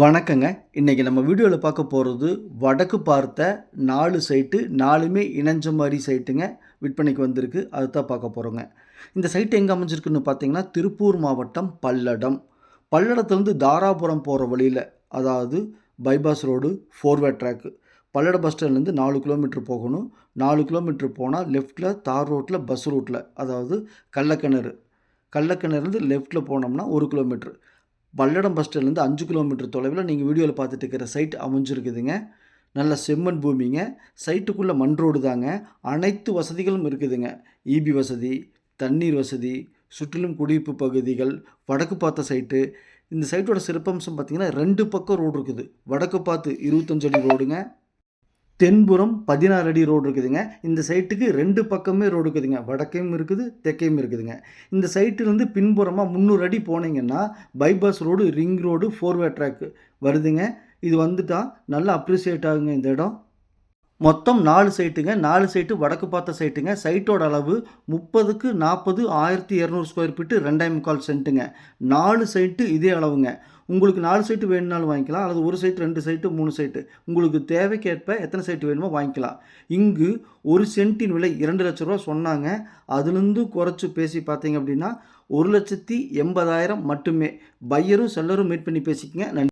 வணக்கங்க. இன்னைக்கு நம்ம வீடியோல பார்க்க போறது, வடக்கு பார்த்த 4 சைட்டு 4மே இணஞ்ச மாரி சைட்டுங்க. விற்பனைக்கு வந்திருக்கு. அதத்தான் பார்க்க போறோங்க. இந்த சைட் எங்க அமைஞ்சிருக்குன்னு பார்த்தீங்கன்னா, திருப்பூர் மாவட்டம் பல்லடம். பல்லடத்துலேருந்து தாராபுரம் போற வழியில, அதாவது bypass road 4 way track. Palladam bus ஸ்டாண்ட்லேருந்து 4 கிலோமீட்டர் போகணும். 4 கிலோமீட்டர் போனா லெஃப்ட்ல தார் ரோட்ல, பஸ் ரூட்ல, அதாவது கள்ளக்கிணறு. கள்ளக்கிணறுலேருந்து லெஃப்ட்ல போனோம்னா 1 கிலோமீட்டர். பல்லடம் பஸ் ஸ்டாண்ட்லேருந்து 5 கிலோமீட்டர் தொலைவில் நீங்கள் வீடியோவில் பார்த்துட்டு இருக்கிற சைட் அமைஞ்சிருக்குதுங்க. நல்ல செம்மண் பூமிங்க. சைட்டுக்குள்ளே மண் ரோடு தாங்க. அனைத்து வசதிகளும் இருக்குதுங்க. இபி வசதி, தண்ணீர் வசதி, சுற்றிலும் குடியிருப்பு பகுதிகள், வடக்கு பார்த்த சைட்டு. இந்த சைட்டோட சிறப்பம்சம் பார்த்திங்கன்னா 2 பக்கம் ரோடு இருக்குது. வடக்கு பார்த்து 25 அடி ரோடுங்க. தென்புறம் 16 அடி ரோடு இருக்குதுங்க. இந்த சைட்டுக்கு 2 பக்கமே ரோடு இருக்குதுங்க. வடக்கையும் இருக்குது, தெற்கையும் இருக்குதுங்க. இந்த சைட்டிலேருந்து பின்புறமா 300 அடி போனீங்கன்னா, bypass road, ring road, 4 way track வருதுங்க. இது வந்துட்டா நல்லா அப்ரிசியேட் ஆகுங்க இந்த இடம். மொத்தம் 4 சைட்டுங்க. 4 சைட்டு வடக்கு பார்த்த சைட்டுங்க. சைட்டோட அளவு 30க்கு 40 1200 ஸ்கொயர் ஃபீட்டு 2.25 சென்ட்டுங்க. 4 சைட்டு இதே அளவுங்க. உங்களுக்கு 4 சைட்டு வேணும்னாலும் வாங்கிக்கலாம். அல்லது 1 சைட்டு, 2 சைட்டு, 3 சைட்டு. உங்களுக்கு தேவைக்கேற்ப எத்தனை சைட்டு வேணுமோ வாங்கிக்கலாம். இங்கு 1 சென்ட்டின் விலை 2 லட்ச ரூபா சொன்னாங்க. அதுலேருந்து குறைச்சு பேசி பார்த்தீங்க அப்படின்னா 1,80,000 மட்டுமே. பையரும் செல்லரும் மீட் பண்ணி பேசிக்கங்க. நன்றி.